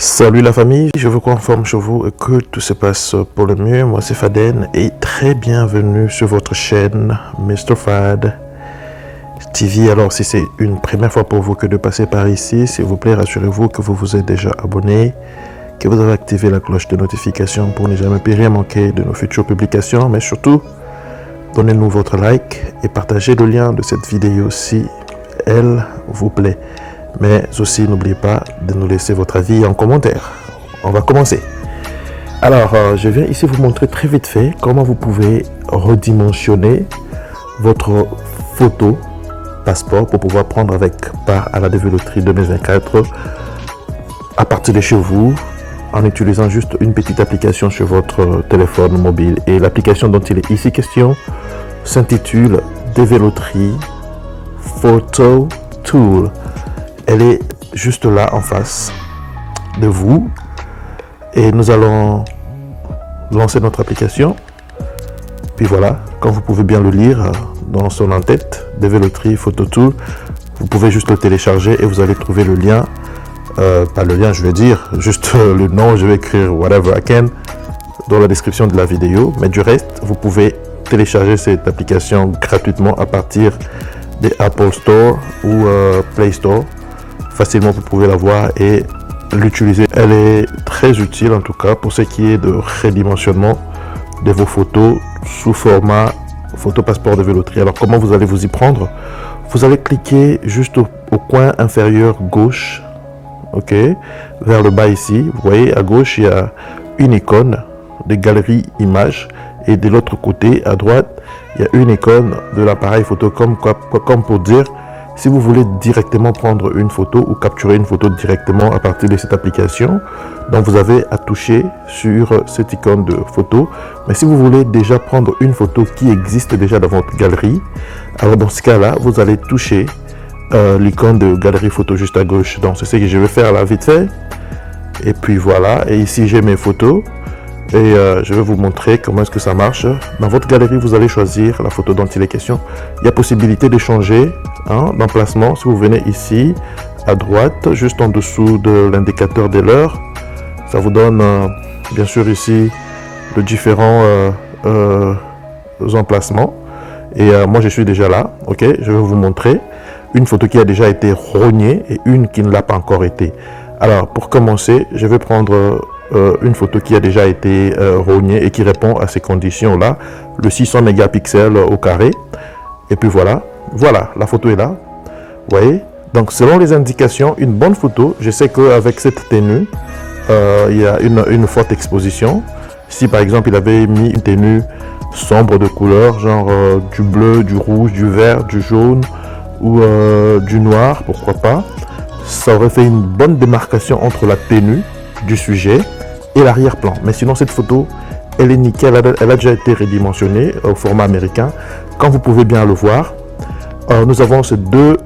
Salut la famille, je vous confirme chez vous que tout se passe pour le mieux. Moi c'est Faden et très bienvenue sur votre chaîne Mr. Fad TV. Alors si c'est une première fois pour vous que de passer par ici, s'il vous plaît rassurez-vous que vous vous êtes déjà abonné, que vous avez activé la cloche de notification pour ne jamais plus rien manquer de nos futures publications. Mais surtout, donnez-nous votre like et partagez le lien de cette vidéo si elle vous plaît. Mais aussi, n'oubliez pas de nous laisser votre avis en commentaire. On va commencer. Alors, je viens ici vous montrer très vite fait comment vous pouvez redimensionner votre photo passeport pour pouvoir prendre avec part à la développerie 2024 à partir de chez vous en utilisant juste une petite application sur votre téléphone mobile. Et l'application dont il est ici question s'intitule Develotree Photo Tool. Elle est juste là en face de vous et nous allons lancer notre application. Puis voilà, comme vous pouvez bien le lire dans son en-tête, Develotree Photo Tool, vous pouvez juste le télécharger et vous allez trouver le lien, pas le lien je vais dire, juste le nom, je vais écrire whatever I can dans la description de la vidéo, mais du reste, vous pouvez télécharger cette application gratuitement à partir des Apple Store ou Play Store. Facilement vous pouvez la voir et l'utiliser. Elle est très utile en tout cas pour ce qui est de redimensionnement de vos photos sous format photo passeport Develotree. Alors comment vous allez vous y prendre? Vous allez cliquer juste au coin inférieur gauche, ok, vers le bas ici. Vous voyez à gauche il y a une icône de galerie images et de l'autre côté à droite il y a une icône de l'appareil photo comme pour dire si vous voulez directement prendre une photo ou capturer une photo directement à partir de cette application, donc vous avez à toucher sur cette icône de photo. Mais si vous voulez déjà prendre une photo qui existe déjà dans votre galerie, alors dans ce cas-là, vous allez toucher l'icône de galerie photo juste à gauche. Donc c'est ce que je vais faire là vite fait. Et puis voilà, et ici j'ai mes photos. Et je vais vous montrer comment est-ce que ça marche. Dans votre galerie, vous allez choisir la photo dont il est question. Il y a possibilité de changer d'emplacement. Si vous venez ici, à droite, juste en dessous de l'indicateur de l'heure, ça vous donne bien sûr ici les différents emplacements. Et moi, je suis déjà là. Ok, je vais vous montrer une photo qui a déjà été rognée et une qui ne l'a pas encore été. Alors, pour commencer, je vais prendre une photo qui a déjà été rognée et qui répond à ces conditions-là, le 600 mégapixels au carré. Et puis voilà, la photo est là. Vous voyez? Donc, selon les indications, une bonne photo, je sais qu'avec cette tenue, il y a une forte exposition. Si par exemple, il avait mis une tenue sombre de couleur, genre du bleu, du rouge, du vert, du jaune ou du noir, pourquoi pas, ça aurait fait une bonne démarcation entre la tenue du sujet et l'arrière-plan. Mais sinon cette photo elle est nickel, elle a déjà été redimensionnée au format américain. Comme vous pouvez bien le voir, nous avons ces deux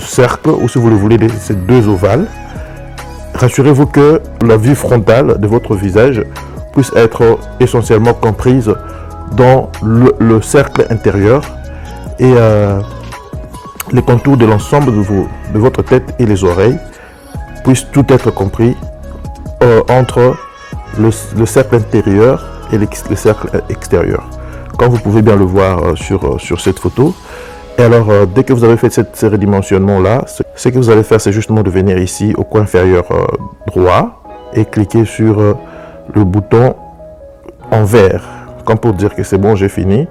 cercles, ou si vous le voulez ces deux ovales. Rassurez-vous que la vue frontale de votre visage puisse être essentiellement comprise dans le cercle intérieur et les contours de l'ensemble de votre tête et les oreilles puissent tout être compris entre le cercle intérieur et le cercle extérieur, comme vous pouvez bien le voir sur cette photo. Et alors dès que vous avez fait ce redimensionnement là, ce que vous allez faire, c'est justement de venir ici au coin inférieur droit et cliquer sur le bouton en vert, comme pour dire que c'est bon, j'ai fini,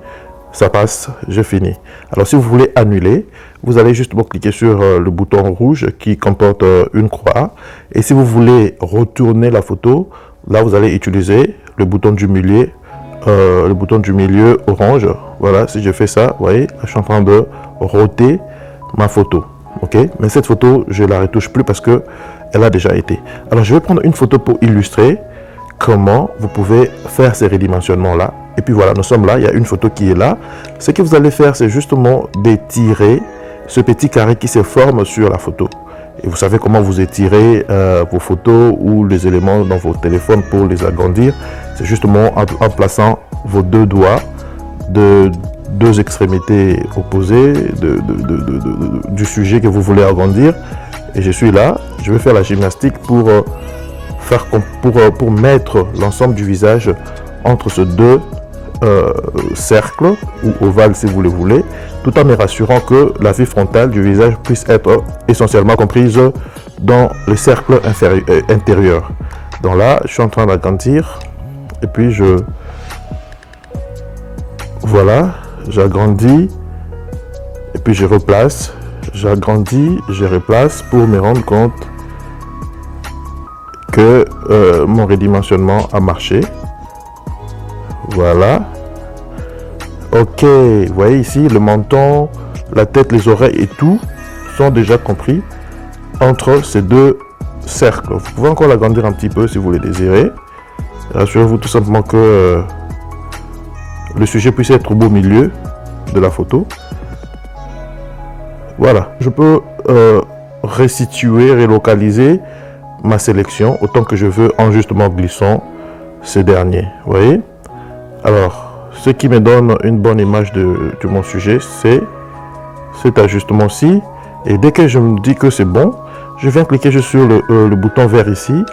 ça passe, j'ai fini. Alors si vous voulez annuler, vous allez justement cliquer sur le bouton rouge qui comporte une croix. Et si vous voulez retourner la photo, là vous allez utiliser le bouton du milieu, orange. Voilà, si je fais ça, vous voyez, je suis en train de roter ma photo. Ok, mais cette photo, je la retouche plus parce que elle a déjà été. Alors je vais prendre une photo pour illustrer comment vous pouvez faire ces redimensionnements là. Et puis voilà, nous sommes là, il y a une photo qui est là. Ce que vous allez faire, c'est justement d'étirer ce petit carré qui se forme sur la photo. Et vous savez comment vous étirez vos photos ou les éléments dans vos téléphones pour les agrandir. C'est justement en plaçant vos deux doigts de deux extrémités opposées du sujet que vous voulez agrandir. Et je suis là, je vais faire la gymnastique pour mettre l'ensemble du visage entre ces deux cercles ou ovales si vous le voulez, tout en me rassurant que la vue frontale du visage puisse être essentiellement comprise dans les cercles intérieurs. Donc là, je suis en train d'agrandir et puis voilà, j'agrandis et puis je replace, j'agrandis, je replace pour me rendre compte que mon redimensionnement a marché. Voilà. Ok, vous voyez ici, le menton, la tête, les oreilles et tout sont déjà compris entre ces deux cercles. Vous pouvez encore l'agrandir un petit peu si vous le désirez. Rassurez-vous tout simplement que le sujet puisse être au beau milieu de la photo. Voilà, je peux resituer, relocaliser ma sélection autant que je veux en justement glissant ce dernier. Vous voyez? Alors, ce qui me donne une bonne image de mon sujet, c'est cet ajustement-ci. Et dès que je me dis que c'est bon, je viens cliquer juste sur le bouton vert ici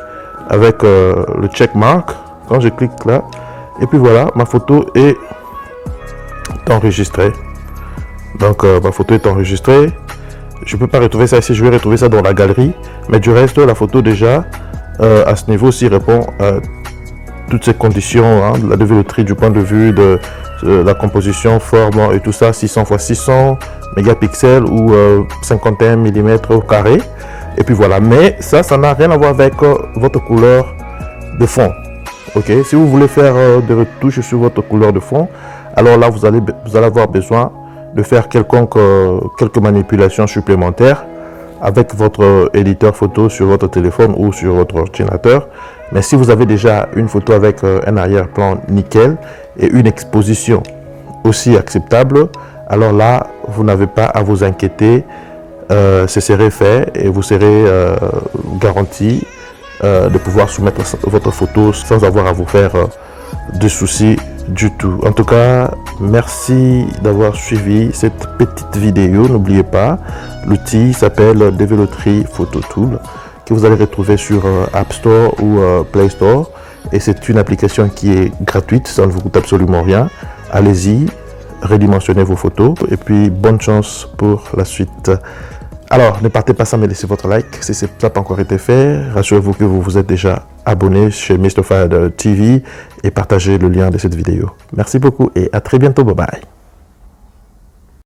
avec le check mark. Quand je clique là, et puis voilà, ma photo est enregistrée. Donc ma photo est enregistrée. Je ne peux pas retrouver ça ici, je vais retrouver ça dans la galerie. Mais du reste, la photo déjà à ce niveau-ci répond à toutes ces conditions, hein, de la développerie du point de vue de la composition, forme et tout ça, 600 x 600 mégapixels ou 51 mm au carré. Et puis voilà, mais ça n'a rien à voir avec votre couleur de fond. Ok, si vous voulez faire des retouches sur votre couleur de fond, alors là vous allez avoir besoin de faire quelques manipulations supplémentaires avec votre éditeur photo sur votre téléphone ou sur votre ordinateur. Mais si vous avez déjà une photo avec un arrière-plan nickel et une exposition aussi acceptable, alors là, vous n'avez pas à vous inquiéter. Ce serait fait et vous serez garanti de pouvoir soumettre votre photo sans avoir à vous faire de soucis du tout. En tout cas, merci d'avoir suivi cette petite vidéo. N'oubliez pas, l'outil s'appelle Develotree Photo Tool que vous allez retrouver sur App Store ou Play Store. Et c'est une application qui est gratuite, ça ne vous coûte absolument rien. Allez-y, redimensionnez vos photos et puis bonne chance pour la suite. Alors, ne partez pas sans me laisser votre like si ça n'a pas encore été fait. Rassurez-vous que vous vous êtes déjà abonné chez Mr. Fad TV et partagez le lien de cette vidéo. Merci beaucoup et à très bientôt. Bye bye.